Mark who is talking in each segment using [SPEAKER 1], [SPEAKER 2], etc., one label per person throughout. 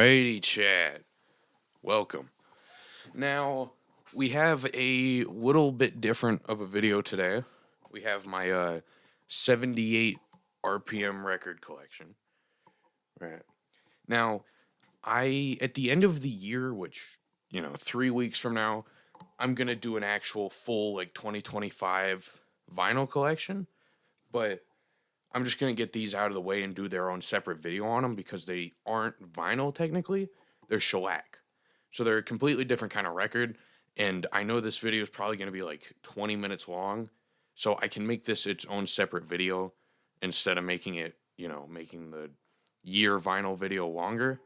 [SPEAKER 1] Alrighty, Chad. Welcome. Now, we have a little bit different of a video today. We have my 78 RPM record collection. Right. Now, at the end of the year, which, 3 weeks from now, I'm going to do an actual full, 2025 vinyl collection. But I'm just going to get these out of the way and do their own separate video on them because they aren't vinyl technically. They're shellac. So they're a completely different kind of record. And I know this video is probably going to be like 20 minutes long. So I can make this its own separate video instead of making it, making the year vinyl video longer.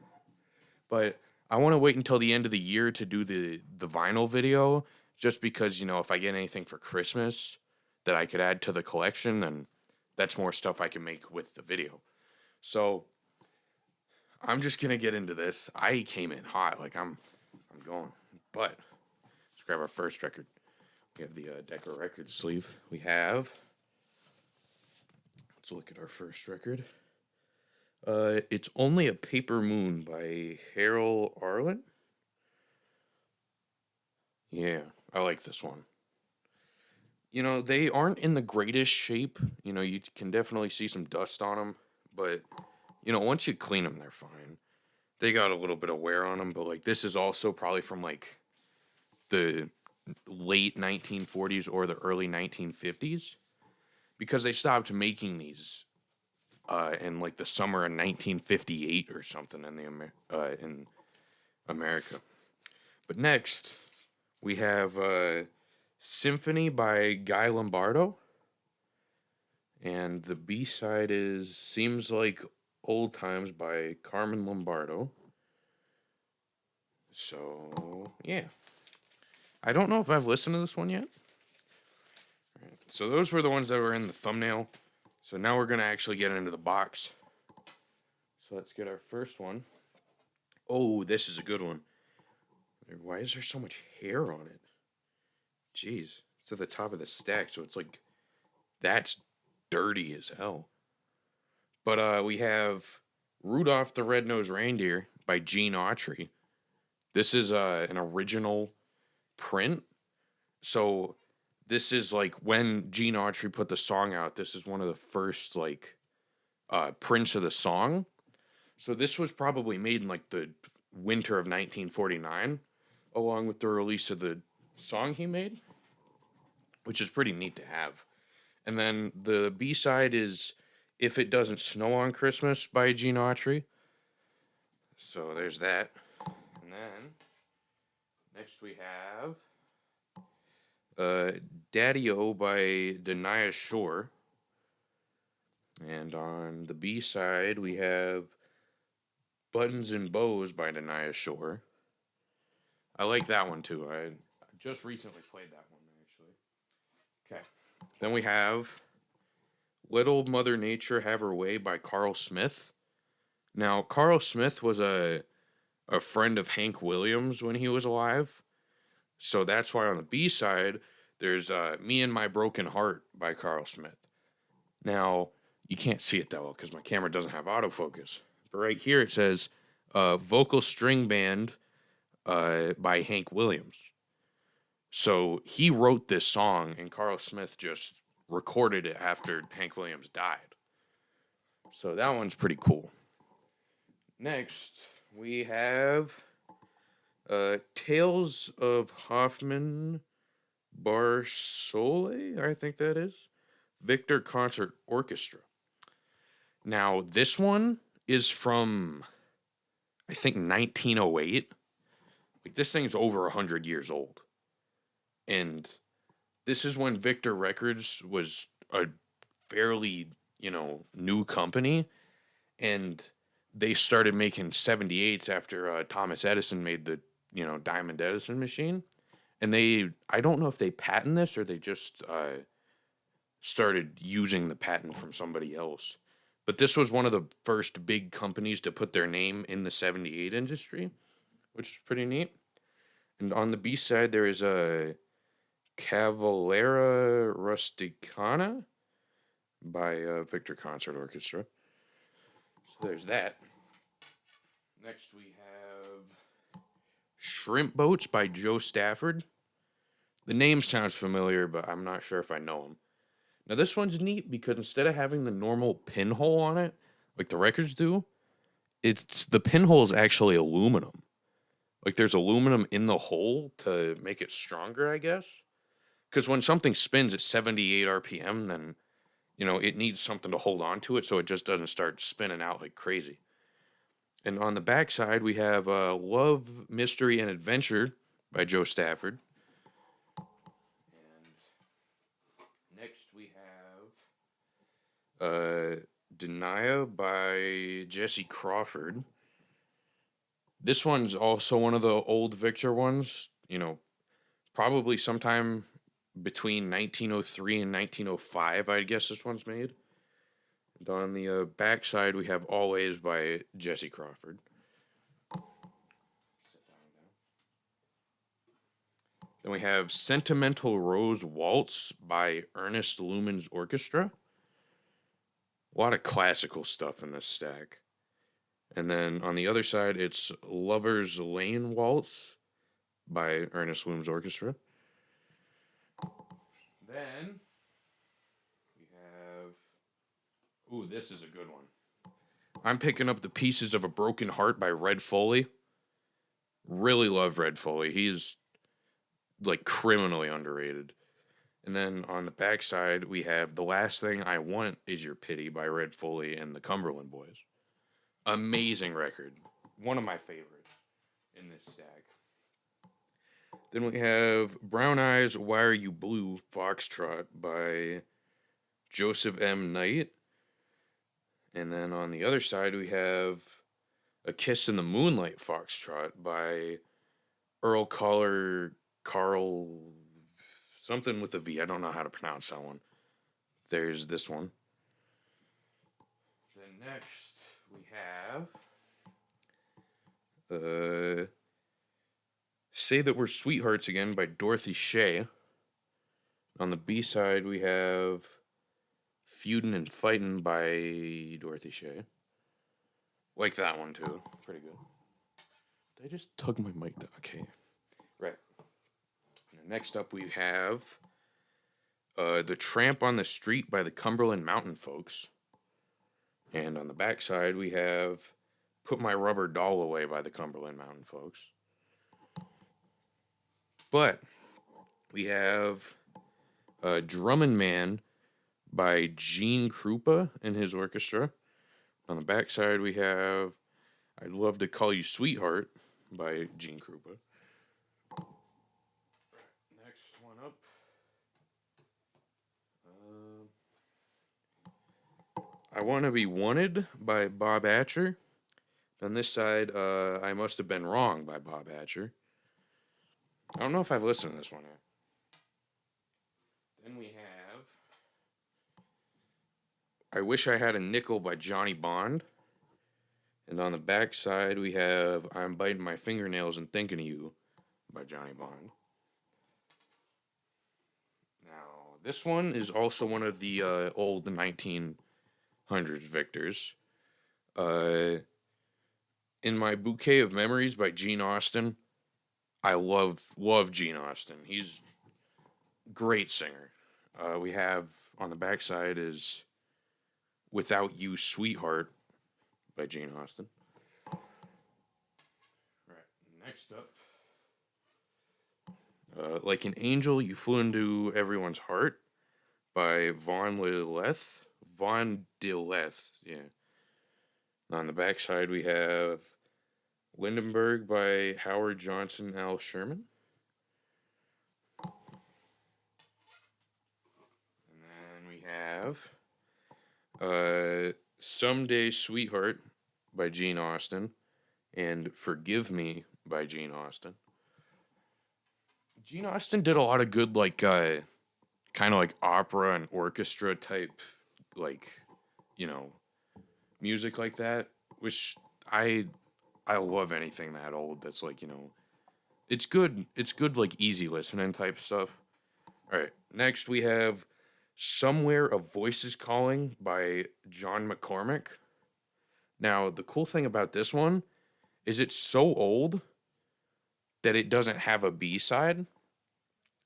[SPEAKER 1] But I want to wait until the end of the year to do the vinyl video just because, if I get anything for Christmas that I could add to the collection, then that's more stuff I can make with the video. So I'm just gonna get into this. I came in hot, I'm going. But let's grab our first record. We have the Decca Records sleeve. Let's look at our first record. It's Only a Paper Moon by Harold Arlen. Yeah, I like this one. They aren't in the greatest shape. You can definitely see some dust on them, but once you clean them, they're fine. They got a little bit of wear on them, but this is also probably from the late 1940s or the early 1950s because they stopped making these in the summer of 1958 or something in America. But next we have Symphony by Guy Lombardo, and the B side is Seems Like Old Times by Carmen Lombardo. So, yeah. I don't know if I've listened to this one yet. All right. So, those were the ones that were in the thumbnail. So, now we're going to actually get into the box. So, let's get our first one. Oh, this is a good one. Why is there so much hair on it? Jeez. It's at the top of the stack, so it's that's dirty as hell. But we have Rudolph the Red-Nosed Reindeer by Gene Autry. This is an original print. So this is when Gene Autry put the song out, this is one of the first prints of the song. So this was probably made in the winter of 1949 along with the release of the song he made, which is pretty neat to have. And then the B-side is If It Doesn't Snow on Christmas by Gene Autry. So there's that. And then next we have Daddy-O by Denia Shore. And on the B side, we have Buttons and Bows by Denia Shore. I like that one too. I just recently played that one, actually. Okay. Then we have Let Old Mother Nature Have Her Way by Carl Smith. Now, Carl Smith was a friend of Hank Williams when he was alive. So that's why on the B side, there's Me and My Broken Heart by Carl Smith. Now, you can't see it that well because my camera doesn't have autofocus. But right here it says Vocal String Band by Hank Williams. So he wrote this song and Carl Smith just recorded it after Hank Williams died. So that one's pretty cool. Next, we have Tales of Hoffman Barsole, I think that is. Victor Concert Orchestra. Now, this one is from, I think, 1908. This thing's over 100 years old. And this is when Victor Records was a fairly, new company. And they started making 78s after Thomas Edison made the, Diamond Edison machine. And I don't know if they patent this or they just started using the patent from somebody else. But this was one of the first big companies to put their name in the 78 industry, which is pretty neat. And on the B side, there is a Cavalera Rusticana by Victor Concert Orchestra. So there's that. Next we have Shrimp Boats by Joe Stafford. The name sounds familiar, but I'm not sure if I know him. Now this one's neat because instead of having the normal pinhole on it, like the records do, it's the pinhole is actually aluminum. Like there's aluminum in the hole to make it stronger, I guess. Because when something spins at 78 RPM, then it needs something to hold on to it so it just doesn't start spinning out like crazy. And on the backside, we have Love, Mystery, and Adventure by Joe Stafford. And next we have Denia by Jesse Crawford. This one's also one of the old Victor ones. Probably sometime between 1903 and 1905, I guess this one's made. And on the backside, we have Always by Jesse Crawford. Then we have Sentimental Rose Waltz by Ernest Lumen's Orchestra. A lot of classical stuff in this stack. And then on the other side, it's Lover's Lane Waltz by Ernest Lumen's Orchestra. Then we have. Ooh, this is a good one. I'm picking up The Pieces of a Broken Heart by Red Foley. Really love Red Foley. He's like criminally underrated. And then on the backside, we have The Last Thing I Want Is Your Pity by Red Foley and the Cumberland Boys. Amazing record. One of my favorites in this stack. Then we have Brown Eyes, Why Are You Blue, Foxtrot by Joseph M. Knight. And then on the other side, we have A Kiss in the Moonlight, Foxtrot by Earl Carl, something with a V. I don't know how to pronounce that one. There's this one. Then next we have Say That We're Sweethearts Again by Dorothy Shea. On the B side we have Feudin' and Fightin' by Dorothy Shea. Like that one too. Pretty good. Did I just tug my mic down? Okay. Right. Next up we have The Tramp on the Street by the Cumberland Mountain Folks. And on the back side, we have Put My Rubber Doll Away by the Cumberland Mountain Folks. But we have Drummin' Man by Gene Krupa and his orchestra. On the back side, we have I'd Love to Call You Sweetheart by Gene Krupa. Next one up. I Want to Be Wanted by Bob Hatcher. On this side, I Must Have Been Wrong by Bob Hatcher. I don't know if I've listened to this one yet. Then we have I Wish I Had a Nickel by Johnny Bond. And on the back side, we have I'm Biting My Fingernails and Thinking of You by Johnny Bond. Now, this one is also one of the old 1900s Victors. In My Bouquet of Memories by Gene Austin. I love Gene Austin. He's a great singer. We have on the backside is Without You, Sweetheart by Gene Austin. Right. Next up, Like an Angel, You Flew Into Everyone's Heart by Von Dilleth. Von Dilleth, yeah. On the backside, we have Lindenberg by Howard Johnson L. Sherman. And then we have Someday Sweetheart by Gene Austin and Forgive Me by Gene Austin. Gene Austin did a lot of good, like, kind of like opera and orchestra type, like, music like that, which I love anything that old that's like, it's good, like, easy listening type stuff. All right, next we have Somewhere a Voice is Calling by John McCormick. Now, the cool thing about this one is it's so old that it doesn't have a B side.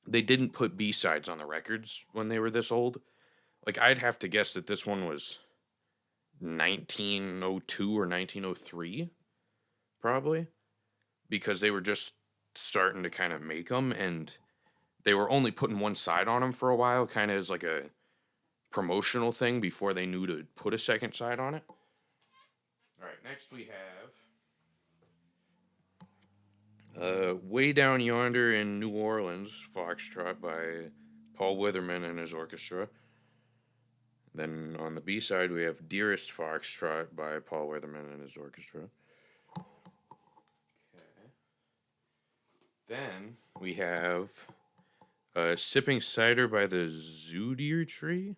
[SPEAKER 1] They didn't put B sides on the records when they were this old. Like I'd have to guess that this one was 1902 or 1903 probably, because they were just starting to kind of make them, and they were only putting one side on them for a while, kind of as like a promotional thing before they knew to put a second side on it. All right, next we have Way Down Yonder in New Orleans, Foxtrot by Paul Witherman and his orchestra. Then on the B side, we have Dearest Foxtrot by Paul Witherman and his orchestra. Okay. Then we have Sipping Cider by the Zoodeer Tree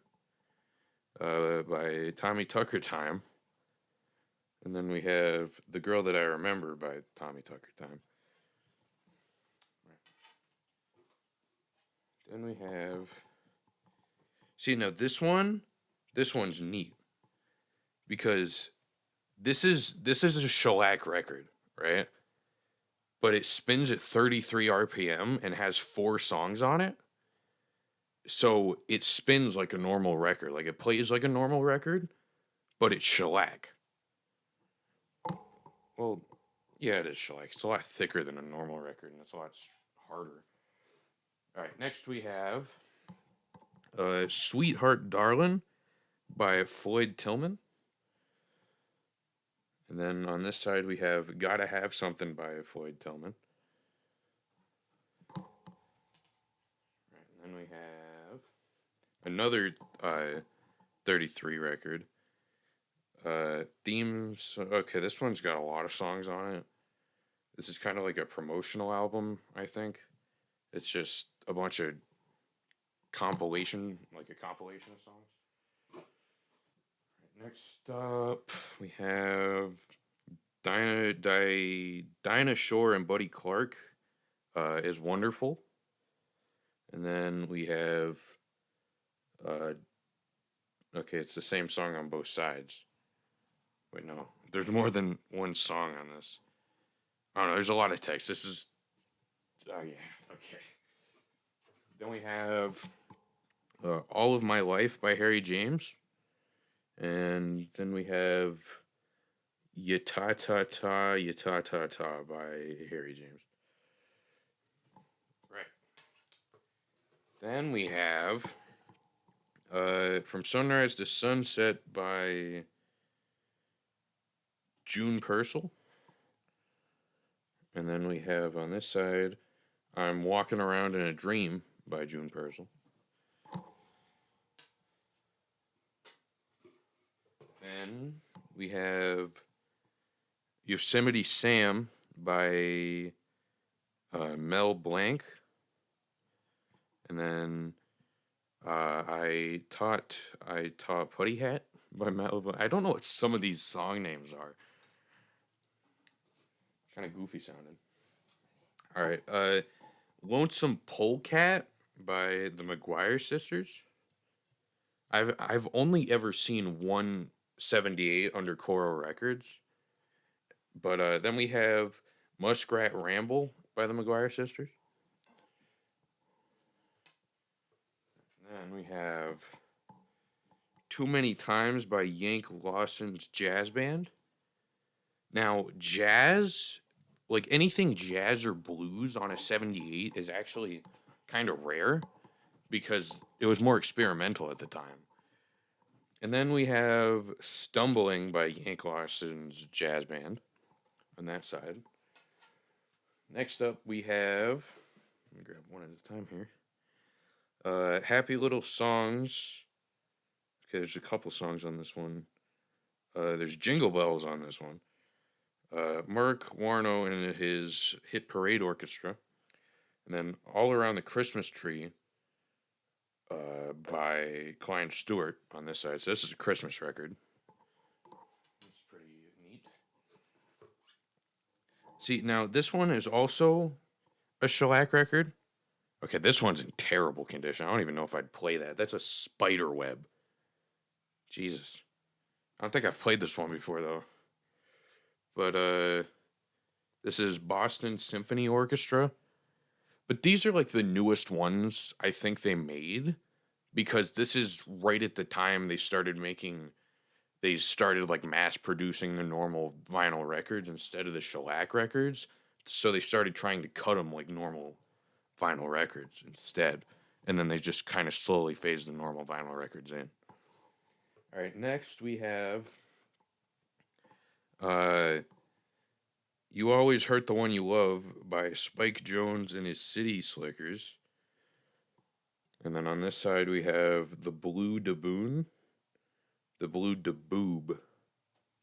[SPEAKER 1] by Tommy Tucker Time. And then we have The Girl That I Remember by Tommy Tucker Time. Then we have... See, now this one's neat. Because this is a shellac record, right? But it spins at 33 RPM and has 4 songs on it. So it spins like a normal record. Like it plays like a normal record, but it's shellac. Well, yeah, it is shellac. It's a lot thicker than a normal record, and it's a lot harder. All right, next we have Sweetheart Darlin' by Floyd Tillman. And then on this side we have Gotta Have Something by Floyd Tillman. Right, and then we have another 33 record. Themes. Okay, this one's got a lot of songs on it. This is kind of like a promotional album, I think. It's just a bunch of compilation, like a compilation of songs. Right, next up, we have Dinah Shore and Buddy Clark is Wonderful. And then we have, okay, it's the same song on both sides. Wait, no, there's more than one song on this. I don't know, there's a lot of text. This is, oh yeah, okay. Then we have All of My Life by Harry James. And then we have Ya Ta Ta Ta, Ya Ta Ta Ta by Harry James. Right. Then we have From Sunrise to Sunset by June Purcell. And then we have on this side I'm Walking Around in a Dream by June Purcell. Then we have Yosemite Sam by Mel Blanc. And then I taught Putty Hat by Mel Blanc. I don't know what some of these song names are. Kind of goofy sounding. All right. Lonesome Polecat by the McGuire Sisters. I've only ever seen one 78 under Coral Records. But then we have Muskrat Ramble by the McGuire Sisters. And then we have Too Many Times by Yank Lawson's Jazz Band. Now, jazz, like anything jazz or blues on a 78 is actually kind of rare because it was more experimental at the time. And then we have Stumbling by Yank Lawson's Jazz Band on that side. Next up, we have, let me grab one at a time here. Happy Little Songs. Okay, there's a couple songs on this one. There's Jingle Bells on this one. Mark Warno and his Hit Parade Orchestra. And then All Around the Christmas Tree by Klein Stewart on this side. So this is a Christmas record. It's pretty neat. See, now this one is also a shellac record. Okay, this one's in terrible condition. I don't even know if I'd play that. That's a spider web. Jesus. I don't think I've played this one before, though. But This is Boston Symphony Orchestra. But these are like the newest ones I think they made because this is right at the time they started like mass producing the normal vinyl records instead of the shellac records. So they started trying to cut them like normal vinyl records instead. And then they just kind of slowly phased the normal vinyl records in. All right, next we have uh, You Always Hurt the One You Love by Spike Jones and his City Slickers. And then on this side we have The Blue Daboon. The Blue Daboob.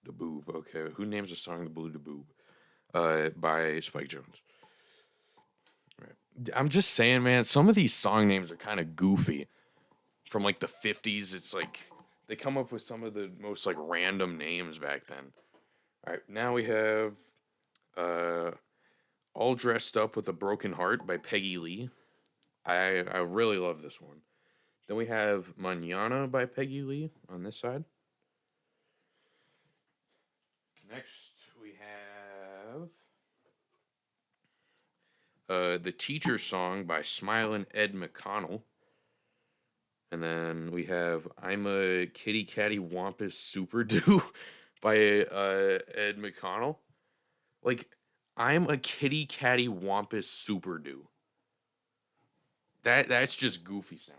[SPEAKER 1] Daboob, okay. Who names a song The Blue Daboob? By Spike Jones. Right. I'm just saying, man, some of these song names are kind of goofy. From like the 50s, it's like they come up with some of the most like random names back then. All right, now we have uh, All Dressed Up with a Broken Heart by Peggy Lee. I really love this one. Then we have Manana by Peggy Lee on this side. Next we have The Teacher Song by Smilin' Ed McConnell. And then we have I'm a Kitty Catty Wampus Super Do by Ed McConnell. Like, I'm a Kitty Catty Wampus Super Do. That's just goofy sounding.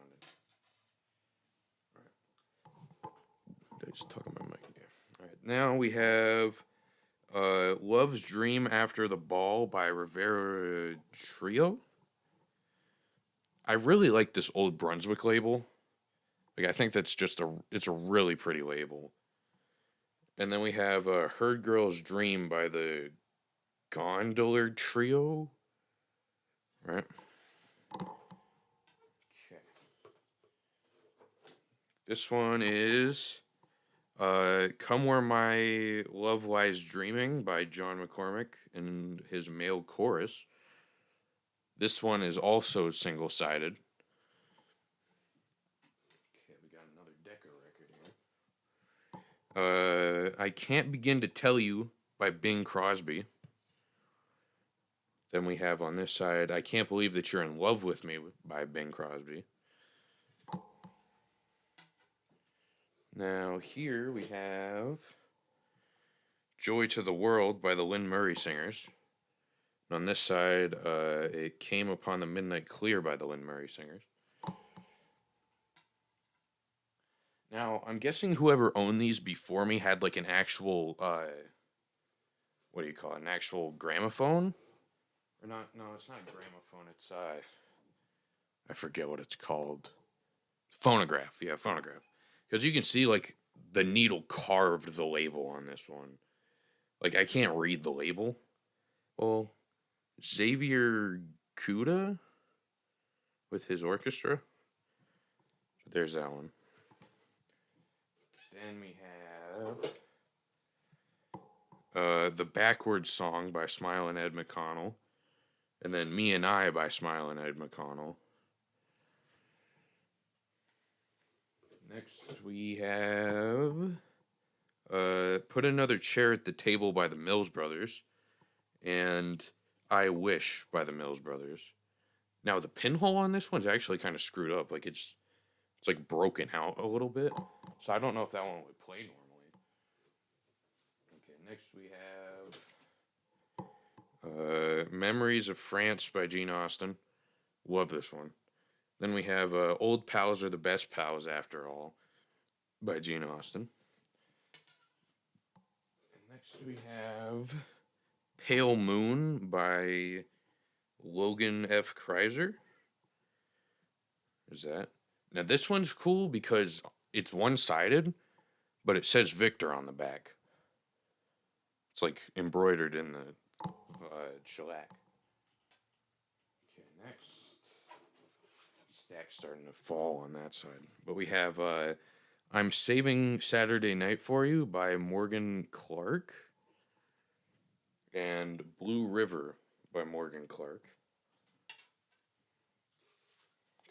[SPEAKER 1] Did I just talk about my mic? Yeah. All right. Now we have Love's Dream After the Ball by Rivera Trio. I really like this Old Brunswick label. Like, I think it's a really pretty label. And then we have Herd Girl's Dream by the Gondolar Trio. Right. Okay. This one is Come Where My Love Lies Dreaming by John McCormick and his male chorus. This one is also single sided. Okay, we got another Decca record here. I Can't Begin to Tell You by Bing Crosby. Then we have on this side I Can't Believe That You're in Love With Me by Bing Crosby. Now here we have Joy to the World by the Lynn Murray Singers. And on this side, It Came Upon the Midnight Clear by the Lynn Murray Singers. Now, I'm guessing whoever owned these before me had like an actual, what do you call it, an actual gramophone? Or not, no, it's not a gramophone, it's, I forget what it's called. Phonograph, yeah, phonograph. Because you can see like the needle carved the label on this one. Like, I can't read the label. Well, Xavier Cuda with his orchestra. There's that one. Then we have The Backwards Song by Smilin' Ed McConnell. And then Me and I by Smilin' Ed McConnell. Next we have Put Another Chair at the Table by the Mills Brothers. And I Wish by the Mills Brothers. Now the pinhole on this one's actually kind of screwed up. Like it's like broken out a little bit. So I don't know if that one would play normally. Okay, next we have Memories of France by Gene Austin. Love this one. Then we have Old Pals Are the Best Pals After All by Gene Austin. And next we have Pale Moon by Logan F. Kreiser. There's that. Now this one's cool because it's one-sided, but it says Victor on the back. It's like embroidered in the shellac. Okay, next. Stack's starting to fall on that side. But we have I'm Saving Saturday Night for You by Morgan Clark. And Blue River by Morgan Clark.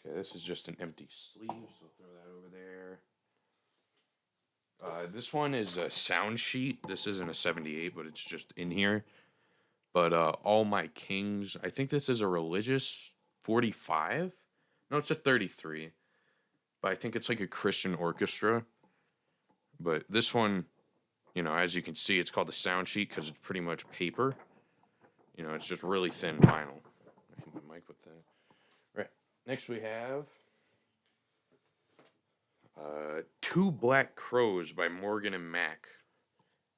[SPEAKER 1] Okay, this is just an empty sleeve, so throw that over there. This one is a sound sheet. This isn't a 78, but it's just in here. But All My Kings, I think this is a religious 45. No, it's a 33. But I think it's like a Christian orchestra. But this one, as you can see, it's called the sound sheet because it's pretty much paper. It's just really thin vinyl. I hit my mic with that. Right. Next we have Two Black Crows by Morgan and Mack.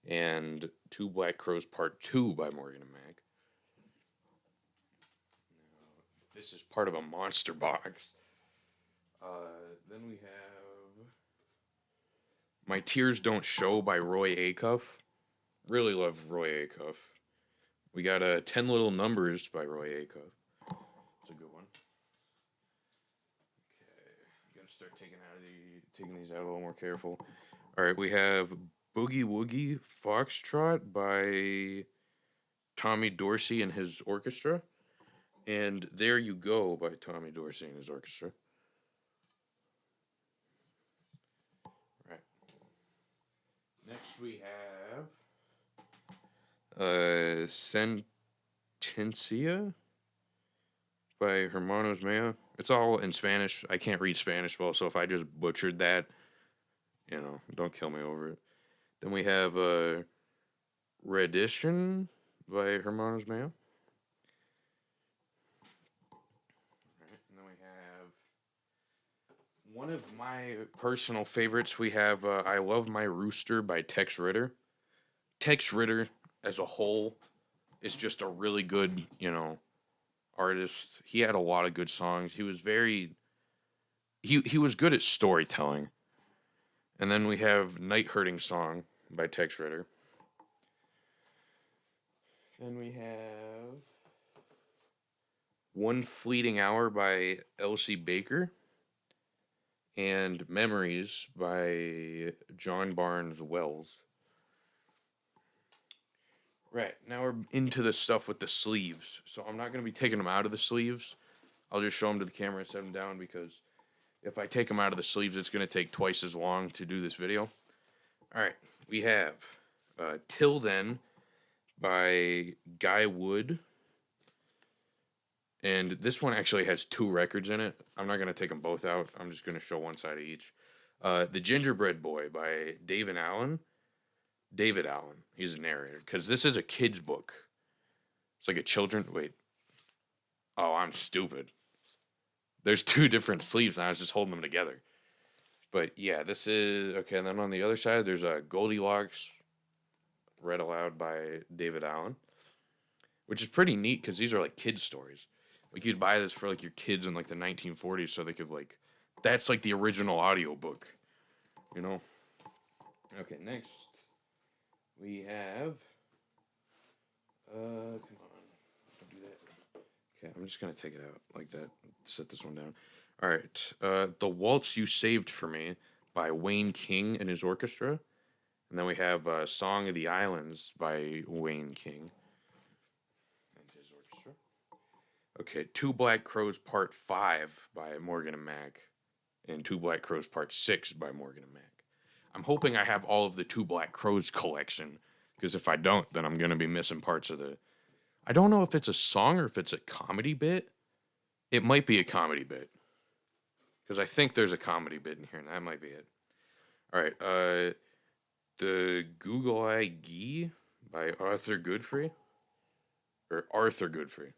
[SPEAKER 1] And Two Black Crows Part 2 by Morgan and Mack. This is part of a monster box. Then we have My Tears Don't Show by Roy Acuff. Really love Roy Acuff. We got 10 Little Numbers by Roy Acuff. It's a good one. Okay, gotta start taking these out a little more careful. All right, we have Boogie Woogie Foxtrot by Tommy Dorsey and his orchestra, and There You Go by Tommy Dorsey and his orchestra. Right. Next we have Sentencia by Hermanos Maya. It's all in Spanish. I can't read Spanish well, so if I just butchered that, don't kill me over it. Then we have Redition by Hermanos Maya. Right, and then we have one of my personal favorites. We have I Love My Rooster by Tex Ritter. Tex Ritter as a whole is just a really good, artist. He had a lot of good songs. He was he was good at storytelling. And then we have Night Hurting Song by Tex Ritter. Then we have One Fleeting Hour by Elsie Baker. And Memories by John Barnes Wells. Right, now we're into the stuff with the sleeves. So I'm not going to be taking them out of the sleeves. I'll just show them to the camera and set them down because if I take them out of the sleeves, it's going to take twice as long to do this video. All right, we have Till Then by Guy Wood. And this one actually has 2 records in it. I'm not going to take them both out. I'm just going to show one side of each. The Gingerbread Boy by David Allen. David Allen. He's a narrator. Because this is a kid's book. It's like a children... Wait. Oh, I'm stupid. There's 2 different sleeves, and I was just holding them together. But yeah, this is... Okay, and then on the other side, there's a Goldilocks, read aloud by David Allen. Which is pretty neat, because these are like kids' stories. Like, you'd buy this for, like, your kids in, like, the 1940s, so they could, like... That's, like, the original audiobook. Okay, next. We have... come on. Don't do that. Okay, I'm just going to take it out like that. Set this one down. All right. The Waltz You Saved for Me by Wayne King and his orchestra. And then we have Song of the Islands by Wayne King and his orchestra. Okay, Two Black Crows Part 5 by Morgan and Mack. And Two Black Crows Part 6 by Morgan and Mack. I'm hoping I have all of the Two Black Crows collection, because if I don't, then I'm going to be missing parts of the... I don't know if it's a song or if it's a comedy bit. It might be a comedy bit, because I think there's a comedy bit in here, and that might be it. All right, the Google Eye Gee by Arthur Godfrey. Or Arthur Godfrey.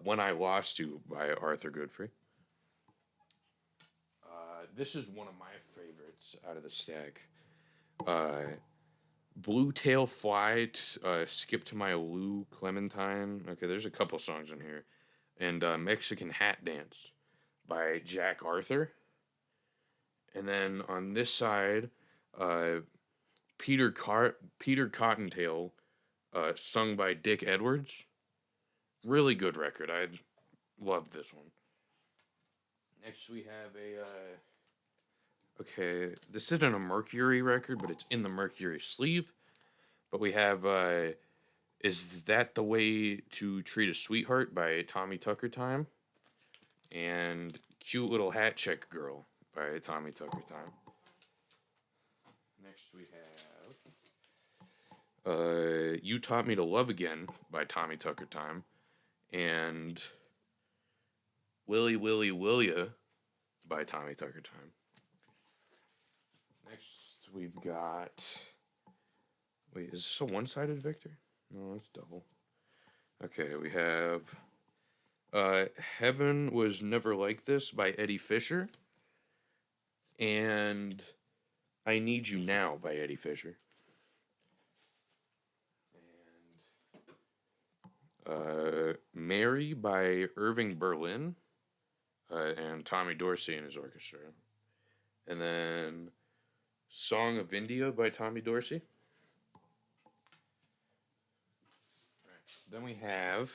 [SPEAKER 1] When I Lost You by Arthur Godfrey. This is one of my favorites out of the stack. Blue Tail Flight, Skip to My Lou Clementine. Okay, there's a couple songs in here. And Mexican Hat Dance by Jack Arthur. And then on this side, Peter Cottontail, sung by Dick Edwards. Really good record. I love this one. Next we have okay, this isn't a Mercury record, but it's in the Mercury sleeve. But we have Is That the Way to Treat a Sweetheart by Tommy Tucker Time. And Cute Little Hat Check Girl by Tommy Tucker Time. Next we You Taught Me to Love Again by Tommy Tucker Time, and Willy Willy Will Ya by Tommy Tucker Time. Next, we've got. Wait, is this a one sided Victor? No, it's double. Okay, we have Heaven Was Never Like This by Eddie Fisher, and I Need You Now by Eddie Fisher. And Mary by Irving Berlin and Tommy Dorsey and his orchestra. And then Song of India by Tommy Dorsey. Then we have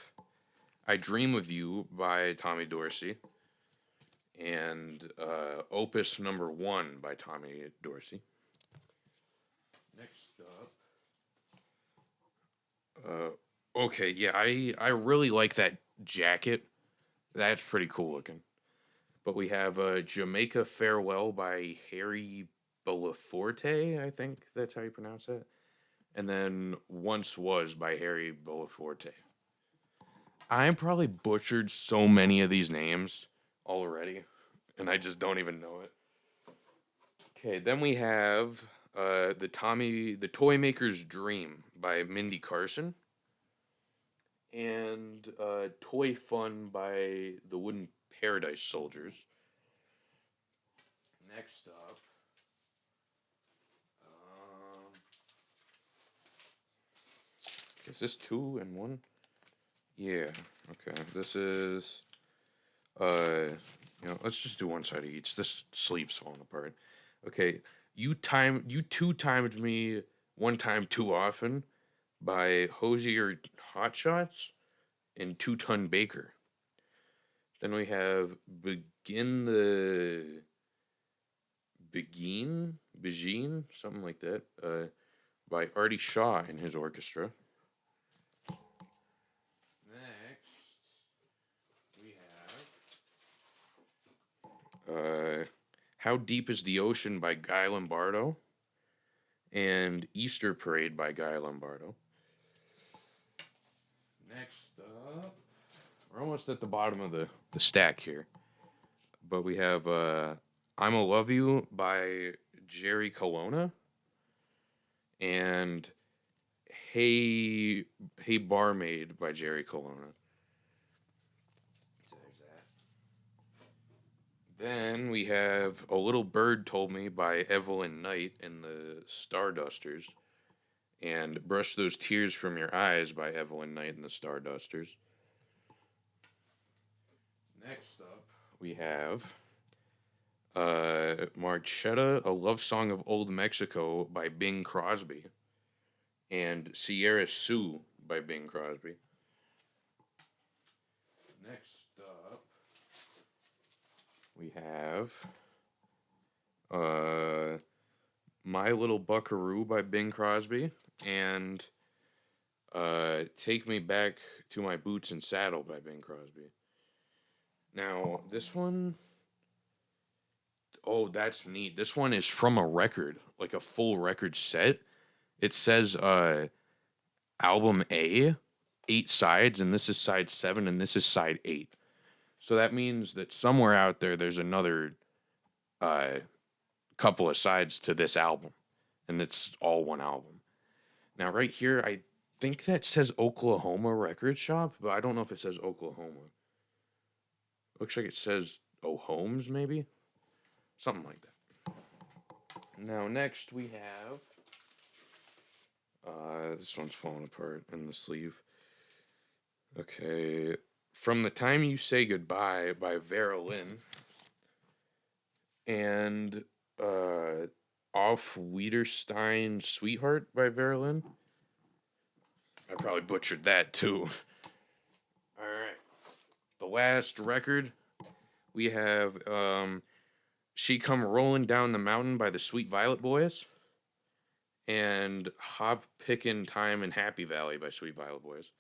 [SPEAKER 1] I Dream of You by Tommy Dorsey. And Opus Number 1 by Tommy Dorsey. Next up. Okay, yeah, I really like that jacket. That's pretty cool looking. But we have Jamaica Farewell by Harry Belafonte, I think that's how you pronounce it. And then Once Was by Harry Belafonte. I probably butchered so many of these names already, and I just don't even know it. Okay, then we have the Toy Maker's Dream by Mindy Carson, and Toy Fun by the Wooden Paradise Soldiers. Next up, is this 2 and 1? Yeah. Okay. This is let's just do one side of each. This sleep's falling apart. Okay. You two timed me one time too often by Hosier Hotshots and 2 Ton Baker. Then we have Begin, something like that, by Artie Shaw and his orchestra. Next, we have How Deep is the Ocean by Guy Lombardo and Easter Parade by Guy Lombardo. Next up, we're almost at the bottom of the stack here, but we have I'ma Love You by Jerry Colonna and Hey Barmaid by Jerry Colonna. Then we have A Little Bird Told Me by Evelyn Knight and the Stardusters, and Brush Those Tears From Your Eyes by Evelyn Knight and the Stardusters. Next up, we have Marchetta, A Love Song of Old Mexico by Bing Crosby, and Sierra Sue by Bing Crosby. Next up, we have My Little Buckaroo by Bing Crosby and Take Me Back to My Boots and Saddle by Bing Crosby. Now, this one, oh, that's neat. This one is from a record, like a full record set. It says album A, 8 sides, and this is side 7, and this is side 8. So that means that somewhere out there, there's another couple of sides to this album, and it's all one album. Now, right here, I think that says Oklahoma Record Shop, but I don't know if it says Oklahoma. Looks like it says Holmes, maybe? Something like that. Now, next we have... this one's falling apart in the sleeve. Okay. From the Time You Say Goodbye by Vera Lynn. And Off Wiederstein Sweetheart by Vera Lynn. I probably butchered that too. Alright. The last record we have She Come Rolling Down the Mountain by the Sweet Violet Boys. And Hop Pickin' Time in Happy Valley by Sweet Violet Boys.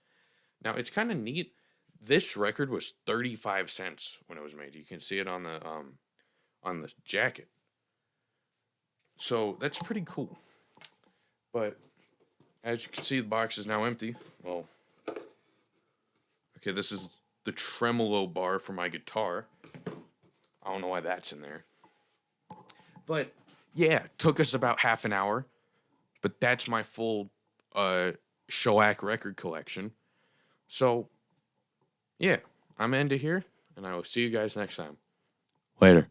[SPEAKER 1] Now, it's kind of neat. This record was 35 cents when it was made. You can see it on the jacket. So, that's pretty cool. But As you can see, the box is now empty. Well, okay, this is the tremolo bar for my guitar. I don't know why that's in there. But yeah, took us about half an hour. But that's my full uh, shellac record collection. So yeah, I'm into here, and I will see you guys next time. Later.